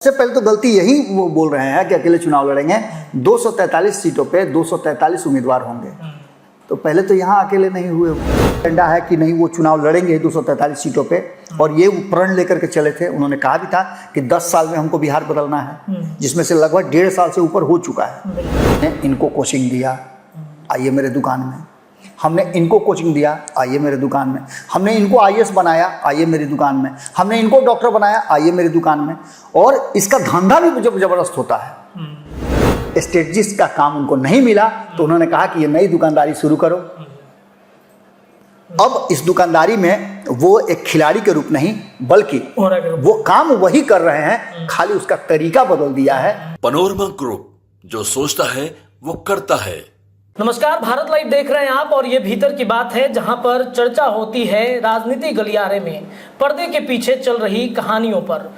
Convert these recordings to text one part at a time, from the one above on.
सबसे पहले तो गलती यही वो बोल रहे हैं कि अकेले चुनाव लड़ेंगे। 243 सीटों पे 243 उम्मीदवार होंगे, तो पहले तो यहाँ अकेले नहीं हुए। एजेंडा है कि नहीं वो चुनाव लड़ेंगे 243 सीटों पे, और ये प्रण लेकर के चले थे। उन्होंने कहा भी था कि 10 साल में हमको बिहार बदलना है, जिसमें से लगभग 1.5 साल से ऊपर हो चुका है। इनको कोचिंग दिया, आइए मेरे दुकान में। हमने इनको कोचिंग दिया, आइए मेरे दुकान में। हमने इनको आईएएस बनाया, आइए मेरी दुकान में। हमने इनको डॉक्टर बनाया, आइए मेरी दुकान में। और इसका धंधा भी जब जबरदस्त होता है। स्ट्रेटजिस्ट का काम उनको नहीं मिला, तो उन्होंने कहा कि ये नई दुकानदारी शुरू करो। अब इस दुकानदारी में वो एक खिलाड़ी के रूप नहीं, बल्कि वो काम वही कर रहे हैं, खाली उसका तरीका बदल दिया है। पनोरमा ग्रुप, जो सोचता है वो करता है। नमस्कार, भारत लाइव देख रहे हैं आप, और ये भीतर की बात है, जहां पर चर्चा होती है राजनीति गलियारे में पर्दे के पीछे चल रही कहानियों पर।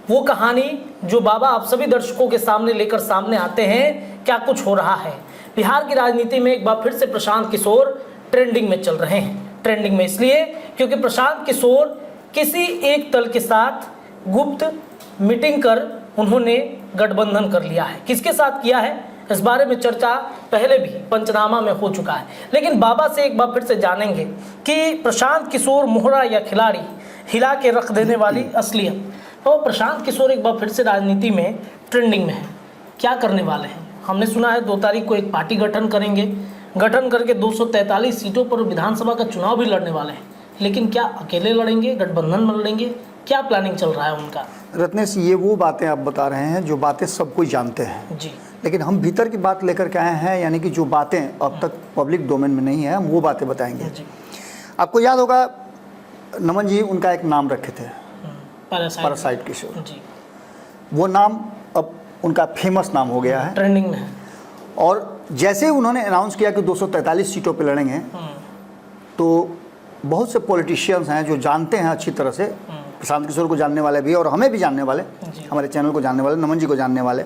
वो कहानी जो बाबा आप सभी दर्शकों के सामने लेकर सामने आते हैं, क्या कुछ हो रहा है बिहार की राजनीति में। एक बार फिर से प्रशांत किशोर ट्रेंडिंग में चल रहे हैं। ट्रेंडिंग में इसलिए क्योंकि प्रशांत किशोर किसी एक दल के साथ गुप्त मीटिंग कर उन्होंने गठबंधन कर लिया है। किसके साथ किया है, इस बारे में चर्चा पहले भी पंचनामा में हो चुका है। लेकिन बाबा से एक बार फिर से जानेंगे कि प्रशांत किशोर मोहरा या खिलाड़ी, हिला के रख देने वाली असलियत। तो प्रशांत किशोर एक बार फिर से राजनीति में ट्रेंडिंग में है। क्या करने वाले हैं? हमने सुना है 2 तारीख को एक पार्टी गठन करेंगे, गठन करके 243 सीटों पर विधानसभा का चुनाव भी लड़ने वाले हैं। लेकिन क्या अकेले लड़ेंगे, गठबंधन में लड़ेंगे, क्या प्लानिंग चल रहा है उनका? रत्नेश, ये वो बातें आप बता रहे हैं जो बातें सब कोई जानते हैं जी, लेकिन हम भीतर की बात लेकर के आए हैं, यानी कि जो बातें अब तक पब्लिक डोमेन में नहीं है, हम वो बातें बताएंगे। जी। आपको याद होगा, नमन जी उनका एक नाम रखे थे, पैरासाइट किशोर जी। वो नाम अब उनका फेमस नाम हो गया है, ट्रेंडिंग में है। और जैसे ही उन्होंने अनाउंस किया कि 243 सीटों पे लड़ेंगे, तो बहुत से पॉलिटिशियंस हैं जो जानते हैं अच्छी तरह से, प्रशांत किशोर को जानने वाले भी और हमें भी जानने वाले, हमारे चैनल को जानने वाले, नमन जी को जानने वाले,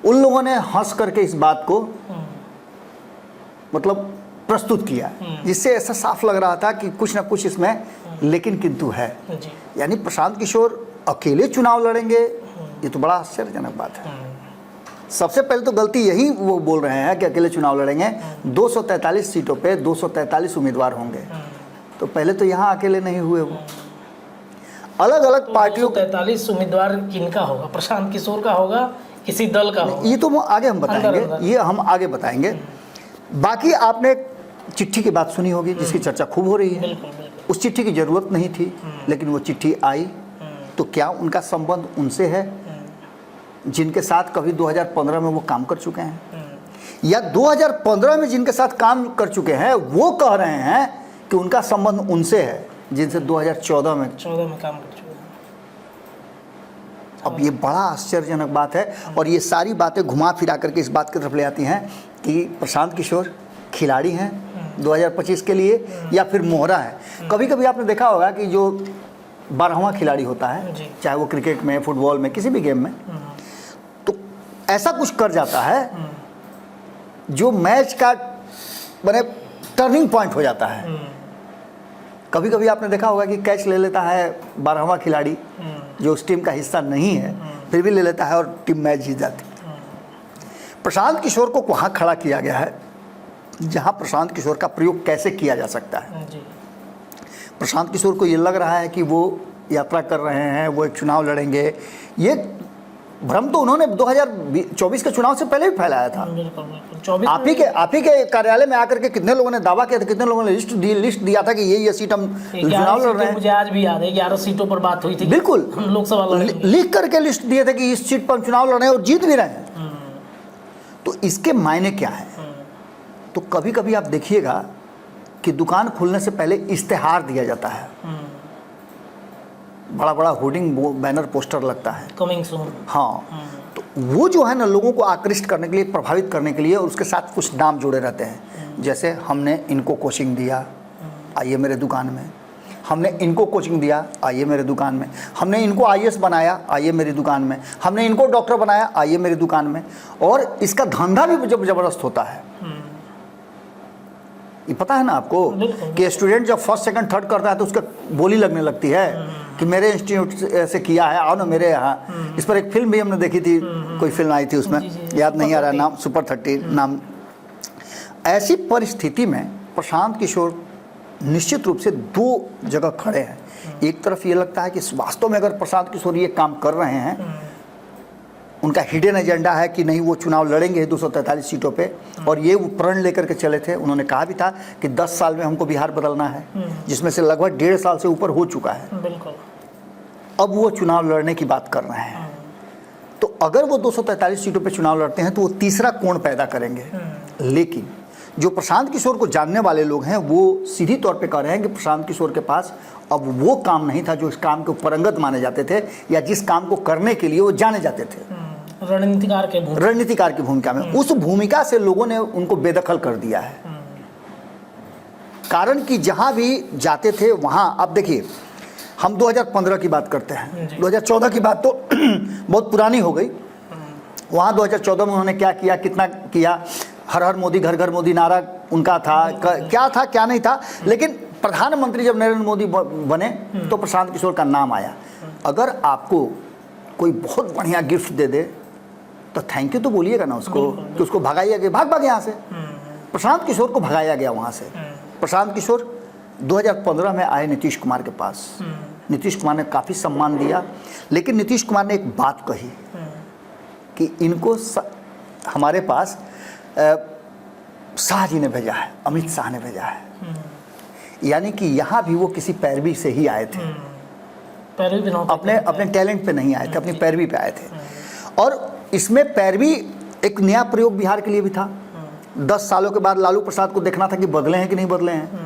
उन लोगों ने हंस करके इस बात को मतलब प्रस्तुत किया, जिससे ऐसा साफ लग रहा था कि कुछ ना कुछ इसमें लेकिन किंतु है। यानी प्रशांत किशोर अकेले चुनाव लड़ेंगे, ये तो बड़ा आश्चर्यजनक बात है। सबसे पहले तो गलती यही वो बोल रहे हैं कि अकेले चुनाव लड़ेंगे। 243 सीटों पे 243 उम्मीदवार होंगे, तो पहले तो यहाँ अकेले नहीं हुए। वो अलग अलग पार्टियों 243 उम्मीदवार किनका होगा? प्रशांत किशोर का होगा, किसी दल का होगा? ये तो आगे हम बताएंगे, ये हम आगे बताएंगे। बाकी आपने चिट्ठी की बात सुनी होगी, जिसकी चर्चा खूब हो रही है। बिल्कुल, बिल्कुल। उस चिट्ठी की जरूरत नहीं थी, लेकिन वो चिट्ठी आई, तो क्या उनका संबंध उनसे है जिनके साथ कभी 2015 में वो काम कर चुके हैं, या 2015 में जिनके साथ काम कर चुके हैं वो कह रहे हैं कि उनका संबंध उनसे है जिनसे 2014 में काम कर चुके हैं? अब ये बड़ा आश्चर्यजनक बात है, और ये सारी बातें घुमा फिरा करके इस बात की तरफ ले आती हैं कि प्रशांत किशोर खिलाड़ी हैं 2025 के लिए, या फिर मोहरा है। कभी कभी आपने देखा होगा कि जो 12वां खिलाड़ी होता है, चाहे वो क्रिकेट में, फुटबॉल में, किसी भी गेम में, तो ऐसा कुछ कर जाता है जो मैच का बने टर्निंग पॉइंट हो जाता है। कभी कभी आपने देखा होगा कि कैच ले लेता है 12वां खिलाड़ी जो उस टीम का हिस्सा नहीं है, फिर भी ले लेता है और टीम मैच जीत जाती है। प्रशांत किशोर को वहाँ खड़ा किया गया है जहाँ प्रशांत किशोर का प्रयोग कैसे किया जा सकता है। प्रशांत किशोर को ये लग रहा है कि वो यात्रा कर रहे हैं, वो एक चुनाव लड़ेंगे। ये भ्रम तो उन्होंने 2024 के चुनाव से पहले भी फैलाया था। आप ही के कार्यालय में आकर के कितने लोगों ने दावा किया था, कितने लोगों ने लिस्ट दिया था कि ये सीट हम चुनाव लड़ रहे हैं। मुझे आज भी याद है 11 सीटों पर बात हुई थी। बिल्कुल, हम लोकसभा लिख करके लिस्ट दिए थे कि इस सीट पर हम चुनाव लड़ रहे हैं और जीत भी रहे हैं। तो इसके मायने क्या है? तो कभी कभी आप देखिएगा कि दुकान खुलने से पहले इश्तेहार दिया जाता है, बड़ा बड़ा होर्डिंग बैनर पोस्टर लगता है, कमिंग सून। हाँ, तो वो जो है ना, लोगों को आकृष्ट करने के लिए, प्रभावित करने के लिए, और उसके साथ कुछ नाम जुड़े रहते हैं। जैसे हमने इनको कोचिंग दिया, आइए मेरे दुकान में। हमने इनको कोचिंग दिया, आइए मेरे दुकान में। हमने इनको आईएएस बनाया, आइए मेरी दुकान में। हमने इनको डॉक्टर बनाया, आइए मेरी दुकान में। और इसका धंधा भी जब जबरदस्त होता है। ये पता है ना आपको कि स्टूडेंट जब फर्स्ट सेकंड थर्ड करता है तो उसका बोली लगने लगती है कि मेरे इंस्टीट्यूट से किया है, आओ ना मेरे यहाँ। इस पर एक फिल्म भी हमने देखी थी, कोई फिल्म आई थी उसमें, याद नहीं आ रहा नाम, सुपर 30 नाम। ऐसी परिस्थिति में प्रशांत किशोर निश्चित रूप से दो जगह खड़े हैं। एक तरफ ये लगता है कि वास्तव में अगर प्रशांत किशोर ये काम कर रहे हैं, उनका हिडन एजेंडा है कि नहीं वो चुनाव लड़ेंगे 243 सीटों पे, और ये वो प्रण लेकर के चले थे। उन्होंने कहा भी था कि 10 साल में हमको बिहार बदलना है, जिसमें से लगभग 1.5 साल से ऊपर हो चुका है। बिल्कुल। अब वो चुनाव लड़ने की बात कर रहे हैं, तो अगर वो 243 सीटों पे चुनाव लड़ते हैं तो वो तीसरा कोण पैदा करेंगे। लेकिन जो प्रशांत किशोर को जानने वाले लोग हैं वो सीधी तौर पे कह रहे हैं कि प्रशांत किशोर के पास अब वो काम नहीं था जो इस काम के परंगत माने जाते थे, या जिस काम को करने के लिए वो जाने जाते थे, रणनीतिकार की भूमिका में। उस भूमिका से लोगों ने उनको बेदखल कर दिया है। कारण कि जहां भी जाते थे वहां, अब देखिए हम 2015 की बात करते हैं, 2014 की बात तो बहुत पुरानी हो गई। वहां 2014 में उन्होंने क्या किया, कितना किया, हर हर मोदी घर घर मोदी नारा उनका था, क्या था क्या नहीं था। लेकिन प्रधानमंत्री जब नरेंद्र मोदी बने तो प्रशांत किशोर का नाम आया। अगर आपको कोई बहुत बढ़िया गिफ्ट दे दे तो थैंक यू तो बोलिएगा ना उसको, कि उसको भगाइए गया, भाग यहाँ से। प्रशांत किशोर को भगाया गया वहाँ से। प्रशांत किशोर 2015 में आए नीतीश कुमार के पास। नीतीश कुमार ने काफ़ी सम्मान दिया, लेकिन नीतीश कुमार ने एक बात कही कि इनको हमारे पास शाह जी ने भेजा है, अमित शाह ने भेजा है। यानी कि यहाँ भी वो किसी पैरवी से ही आए थे, अपने टैलेंट पे नहीं आए थे, अपनी पैरवी पे आए थे। और इसमें पैरवी एक नया प्रयोग बिहार के लिए भी था। 10 सालों के बाद लालू प्रसाद को देखना था कि बदले हैं कि नहीं बदले हैं।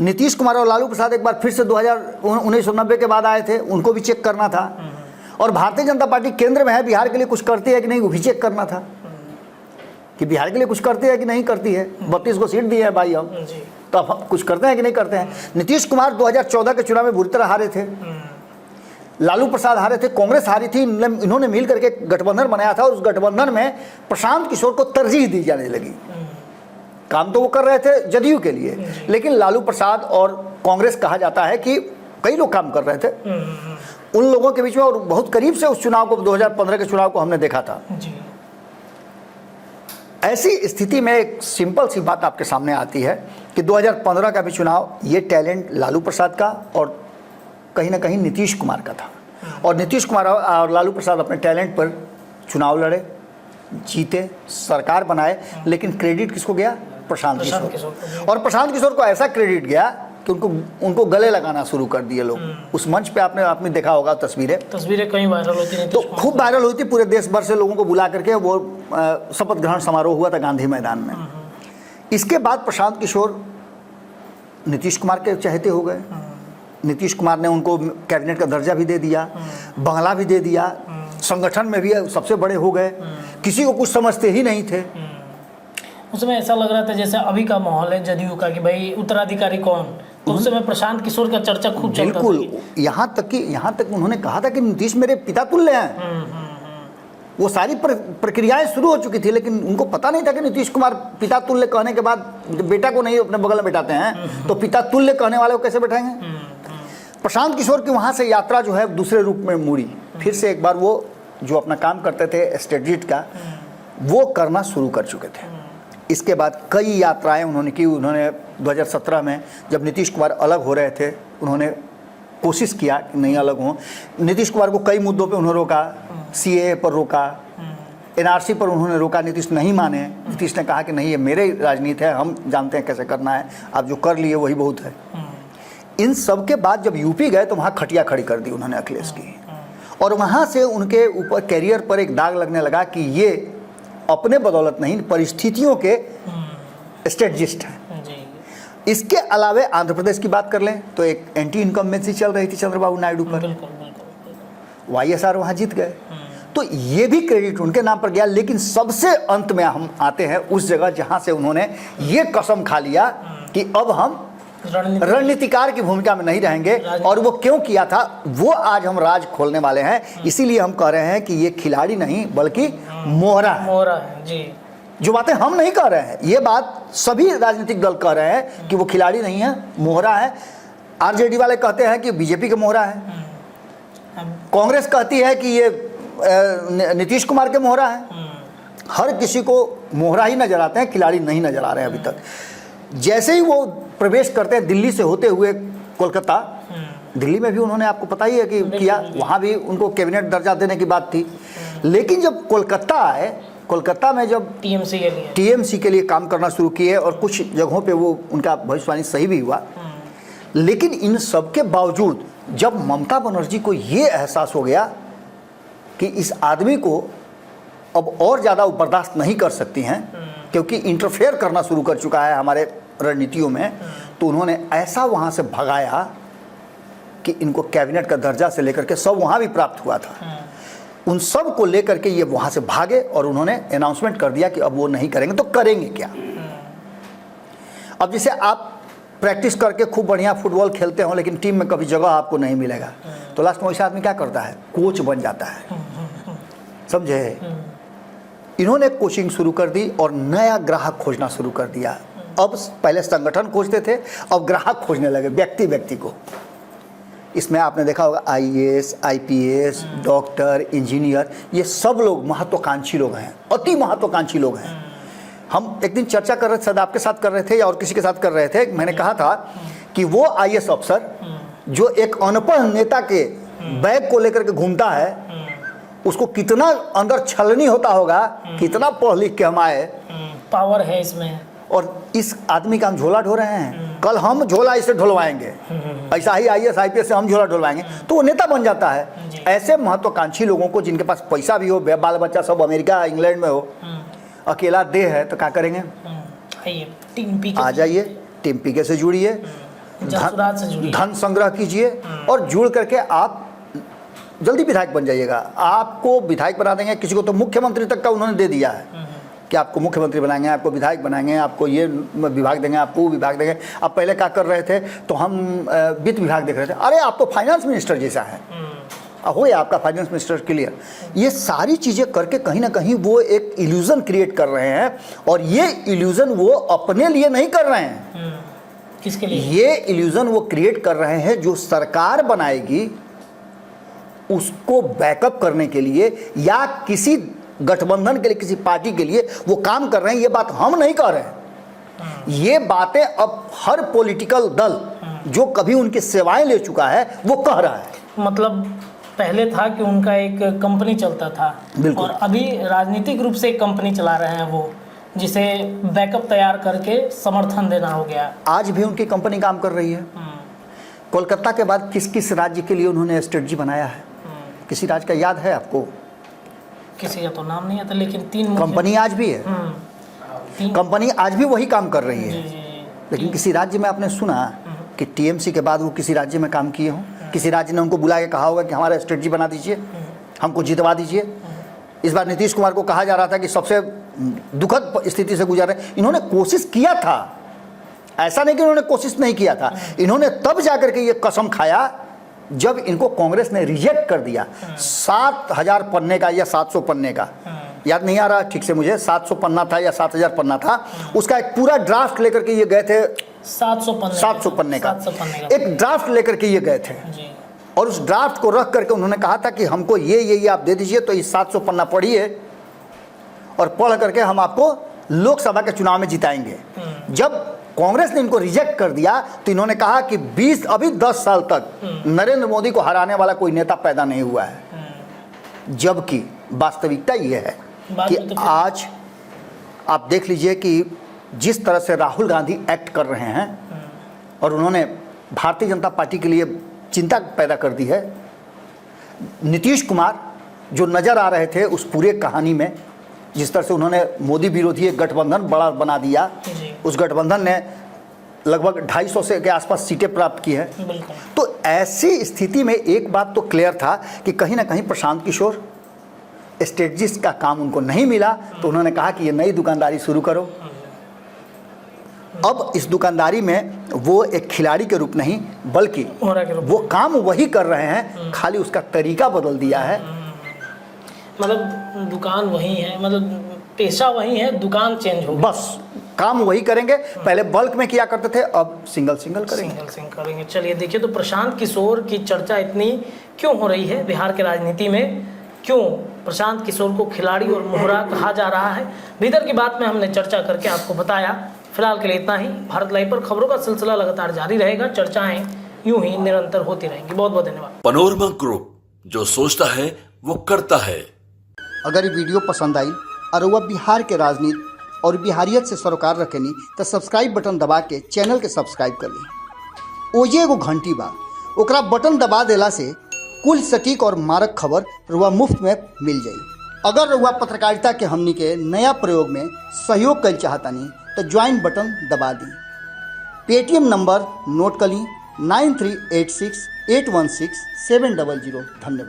नीतीश कुमार और लालू प्रसाद एक बार फिर से 1990 के बाद आए थे, उनको भी चेक करना था। और भारतीय जनता पार्टी केंद्र में है, बिहार के लिए कुछ करती है कि नहीं वो भी चेक करना था, कि बिहार के लिए कुछ करती है कि नहीं करती है। 32 को सीट दी है भाई हम, तो अब कुछ करते हैं कि नहीं करते हैं। नीतीश कुमार 2014 के चुनाव में बुरी तरह हारे थे, लालू प्रसाद हारे थे, कांग्रेस हारी थी। इन्होंने मिल करके गठबंधन बनाया था, और उस गठबंधन में प्रशांत किशोर को तरजीह दी जाने लगी। काम तो वो कर रहे थे जदयू के लिए, लेकिन लालू प्रसाद और कांग्रेस कहा जाता है कि कई लोग काम कर रहे थे उन लोगों के बीच में, और बहुत करीब से उस चुनाव को 2015 के चुनाव को हमने देखा था। ऐसी स्थिति में एक सिंपल सी बात आपके सामने आती है कि 2015 का भी चुनाव ये टैलेंट लालू प्रसाद का और कहीं ना कहीं नीतीश कुमार का था। और नीतीश कुमार और लालू प्रसाद अपने टैलेंट पर चुनाव लड़े, जीते, सरकार बनाए, लेकिन क्रेडिट किसको गया? प्रशांत किशोर। और प्रशांत किशोर को ऐसा क्रेडिट गया कि उनको गले लगाना शुरू कर दिए लोग। उस मंच पे आपने देखा होगा तस्वीरें कहीं वायरल होती थी, तो खूब वायरल हुई थी। पूरे देश भर से लोगों को बुला करके वो शपथ ग्रहण समारोह हुआ था गांधी मैदान में। इसके बाद प्रशांत किशोर नीतीश कुमार के चहेते हो गए। नीतीश कुमार ने उनको कैबिनेट का दर्जा भी दे दिया, बंगला भी दे दिया, संगठन में भी सबसे बड़े हो गए, किसी को कुछ समझते ही नहीं थे। उसमें ऐसा लग रहा था जैसे अभी का माहौल है जदयू का कि भाई उत्तराधिकारी कौन, तो उस समय प्रशांत किशोर का चर्चा खूब चलता था। बिल्कुल, यहाँ तक उन्होंने कहा था कि नीतीश मेरे पिता तुल्य हैं। वो सारी प्रक्रियाएं शुरू हो चुकी थी, लेकिन उनको पता नहीं था कि नीतीश कुमार पिता तुल्य कहने के बाद बेटा को नहीं अपने बगल में बैठाते हैं, तो पिता तुल्य कहने वाले को कैसे बैठाएंगे। प्रशांत किशोर की वहाँ से यात्रा जो है दूसरे रूप में मुड़ी। फिर से एक बार वो जो अपना काम करते थे स्ट्रेटजिस्ट का, वो करना शुरू कर चुके थे। इसके बाद कई यात्राएं उन्होंने की। उन्होंने 2017 में जब नीतीश कुमार अलग हो रहे थे, उन्होंने कोशिश किया कि नहीं अलग हों। नीतीश कुमार को कई मुद्दों पे उन्होंने रोका, CAA पर रोका, NRC पर उन्होंने रोका। नीतीश नहीं माने। नीतीश ने कहा कि नहीं, ये मेरे राजनीति है, हम जानते हैं कैसे करना है, आप जो कर लिए वही बहुत है। इन सब के बाद जब यूपी गए तो वहाँ खटिया खड़ी कर दी उन्होंने अखिलेश की, और वहाँ से उनके ऊपर कैरियर पर एक दाग लगने लगा कि ये अपने बदौलत नहीं, परिस्थितियों के स्ट्रेटजिस्ट हैं। इसके अलावे आंध्र प्रदेश की बात कर लें तो एक एंटी इनकम्बेंसी चल रही थी चंद्रबाबू नायडू पर, YSR वहाँ जीत गए, तो ये भी क्रेडिट उनके नाम पर गया। लेकिन सबसे अंत में हम आते हैं उस जगह जहाँ से उन्होंने ये कसम खा लिया कि अब हम रणनीतिकार की भूमिका में नहीं रहेंगे। और वो क्यों किया था, वो आज हम राज खोलने वाले हैं। इसीलिए हम कह रहे हैं कि ये खिलाड़ी नहीं बल्कि मोहरा है। जी। जो बातें हम नहीं कह रहे हैं, ये बात सभी राजनीतिक दल कह रहे हैं कि वो खिलाड़ी नहीं है, मोहरा है। आरजेडी वाले कहते हैं कि बीजेपी का मोहरा है, कांग्रेस कहती है कि ये नीतीश कुमार के मोहरा है। हर किसी को मोहरा ही नजर आते हैं, खिलाड़ी नहीं नजर आ रहे हैं अभी तक। जैसे ही वो प्रवेश करते हैं दिल्ली से होते हुए कोलकाता, दिल्ली में भी उन्होंने, आपको पता ही है कि किया, वहाँ भी उनको कैबिनेट दर्जा देने की बात थी। लेकिन जब कोलकाता आए, कोलकाता में जब टीएमसी के लिए काम करना शुरू किए और कुछ जगहों पे वो उनका भविष्यवाणी सही भी हुआ, लेकिन इन सब के बावजूद जब ममता बनर्जी को ये एहसास हो गया कि इस आदमी को अब और ज़्यादा वो बर्दाश्त नहीं कर सकती हैं क्योंकि इंटरफेयर करना शुरू कर चुका है हमारे रणनीतियों में, तो उन्होंने ऐसा वहाँ से भगाया कि इनको कैबिनेट का दर्जा से लेकर के सब वहाँ भी प्राप्त हुआ था। उन सब को लेकर के ये वहाँ से भागे और उन्होंने अनाउंसमेंट कर दिया कि अब वो नहीं करेंगे। तो करेंगे क्या? अब जैसे आप प्रैक्टिस करके खूब बढ़िया फुटबॉल खेलते हो लेकिन टीम में कभी जगह आपको नहीं मिलेगा, तो लास्ट में वैसा आदमी क्या करता है? कोच बन जाता है, समझे? इन्होंने कोचिंग शुरू कर दी और नया ग्राहक खोजना शुरू कर दिया। अब पहले संगठन खोजते थे, अब ग्राहक खोजने लगे, व्यक्ति व्यक्ति को। इसमें आपने देखा होगा आईएएस, आईपीएस, डॉक्टर, इंजीनियर, ये सब लोग महत्वाकांक्षी लोग हैं, अति महत्वाकांक्षी लोग हैं। हम एक दिन चर्चा कर रहे थे, शायद आपके साथ कर रहे थे या और किसी के साथ कर रहे थे, मैंने कहा था कि वो आईएएस अफसर जो एक अनपढ़ नेता के बैग को लेकर के घूमता है, उसको कितना अंदर छलनी होता होगा, कितना पढ़ लिख के हम आए, पावर है इसमें, और इस आदमी का हम झोला ढो रहे हैं। कल हम झोला इसे ढुलवाएंगे, ऐसा ही आईएएस आईपीएस से हम झोला ढुलवाएंगे, तो वो नेता बन जाता है। ऐसे महत्वाकांक्षी लोगों को, जिनके पास पैसा भी हो, बाल बच्चा सब अमेरिका इंग्लैंड में हो, अकेला देह है, तो क्या करेंगे? आ जाइए, टीम पीके से जुड़िए, धन संग्रह कीजिए और जुड़ करके आप जल्दी विधायक बन जाइएगा। आपको विधायक बना देंगे, किसी को तो मुख्यमंत्री तक का उन्होंने दे दिया है कि आपको मुख्यमंत्री बनाएंगे, आपको विधायक बनाएंगे, आपको ये विभाग देंगे, आपको वो विभाग देंगे। अब पहले क्या कर रहे थे, तो हम वित्त विभाग देख रहे थे, अरे आप तो फाइनेंस मिनिस्टर जैसा है, हो या आपका फाइनेंस मिनिस्टर क्लियर। ये सारी चीज़ें करके कहीं ना कहीं वो एक इल्यूजन क्रिएट कर रहे हैं, और ये इल्यूजन वो अपने लिए नहीं कर रहे हैं। किसके लिए? ये इल्यूजन वो क्रिएट कर रहे हैं जो सरकार बनाएगी उसको बैकअप करने के लिए, या किसी गठबंधन के लिए, किसी पार्टी के लिए वो काम कर रहे हैं। ये बात हम नहीं कह रहे हैं, ये बातें अब हर पॉलिटिकल दल जो कभी उनकी सेवाएं ले चुका है वो कह रहा है। मतलब पहले था कि उनका एक कंपनी चलता था, और अभी राजनीतिक रूप से एक कंपनी चला रहे हैं वो, जिसे बैकअप तैयार करके समर्थन देना हो गया। आज भी उनकी कंपनी काम कर रही है। कोलकाता के बाद किस किस राज्य के लिए उन्होंने स्ट्रेटजी बनाया है? किसी राज्य का याद है आपको? किसी का तो नाम नहीं आता, लेकिन 3 कंपनी आज भी है, कंपनी आज भी वही काम कर रही है। लेकिन किसी राज्य में आपने सुना कि टीएमसी के बाद वो किसी राज्य में काम किए हों? किसी राज्य ने उनको बुला के कहा होगा कि हमारा स्ट्रेटजी बना दीजिए, हमको जितवा दीजिए? इस बार नीतीश कुमार को कहा जा रहा था कि सबसे दुखद स्थिति से गुजर रहे, इन्होंने कोशिश किया था, ऐसा नहीं कि इन्होंने कोशिश नहीं किया था। इन्होंने तब जाकर के ये कसम खाया जब इनको कांग्रेस ने रिजेक्ट कर दिया। 7000 पन्ने का या 700 पन्ने का, याद नहीं आ रहा ठीक से मुझे, 700 पन्ना था या 7000 पन्ना था, उसका एक पूरा ड्राफ्ट लेकर के ये गए थे। 700 पन्ने का एक ड्राफ्ट लेकर के ये गए थे, और उस ड्राफ्ट को रख करके उन्होंने कहा था कि हमको ये आप दे दीजिए, तो इस 700 पन्ना पढ़िए और पढ़ करके हम आपको लोकसभा के चुनाव में जिताएंगे। जब कांग्रेस ने इनको रिजेक्ट कर दिया तो इन्होंने कहा कि 10 साल तक नरेंद्र मोदी को हराने वाला कोई नेता पैदा नहीं हुआ है। जबकि वास्तविकता ये है कि आज आप देख लीजिए कि जिस तरह से राहुल गांधी एक्ट कर रहे हैं, और उन्होंने भारतीय जनता पार्टी के लिए चिंता पैदा कर दी है। नीतीश कुमार जो नज़र आ रहे थे उस पूरे कहानी में, जिस तरह से उन्होंने मोदी विरोधी एक गठबंधन बड़ा बना दिया, उस गठबंधन ने लगभग 250 से के आसपास सीटें प्राप्त की है। तो ऐसी स्थिति में एक बात तो क्लियर था कि कहीं ना कहीं प्रशांत किशोर स्ट्रेटजिस्ट का काम उनको नहीं मिला, तो उन्होंने कहा कि ये नई दुकानदारी शुरू करो। अब इस दुकानदारी में वो एक खिलाड़ी के रूप नहीं बल्कि वो काम वही कर रहे हैं, खाली उसका तरीका बदल दिया है। मतलब दुकान वही है, मतलब पेशा वही है, दुकान चेंज हो गई। बस काम वही करेंगे, पहले बल्क में किया करते थे, अब सिंगल सिंगल करेंगे। सिंगल करेंगे। चलिए देखिए, तो प्रशांत किशोर की चर्चा इतनी क्यों हो रही है बिहार के राजनीति में, क्यों प्रशांत किशोर को खिलाड़ी और मोहरा कहा जा रहा है, भीतर की बात में हमने चर्चा करके आपको बताया। फिलहाल के लिए इतना ही। भारत लाइव पर खबरों का सिलसिला लगातार जारी रहेगा, चर्चाएं यूं ही निरंतर होती रहेंगी। बहुत बहुत धन्यवाद। पनोरमा ग्रुप, जो सोचता है वो करता है। अगर ये वीडियो पसंद आई और वह बिहार के राजनीति और बिहारियत से सरोकार रखेनी तो सब्सक्राइब बटन दबा के चैनल के सब्सक्राइब कर ली। ओजे एगो घंटी बा, ओकरा बटन दबा देला से कुल सटीक और मारक खबर रुआ मुफ्त में मिल जाई। अगर रुआ पत्रकारिता के हमनी के नया प्रयोग में सहयोग कर चाहतानी तो ज्वाइन बटन दबा दी। पेटीएम नंबर नोट कर ली 9386816700। धन्यवाद।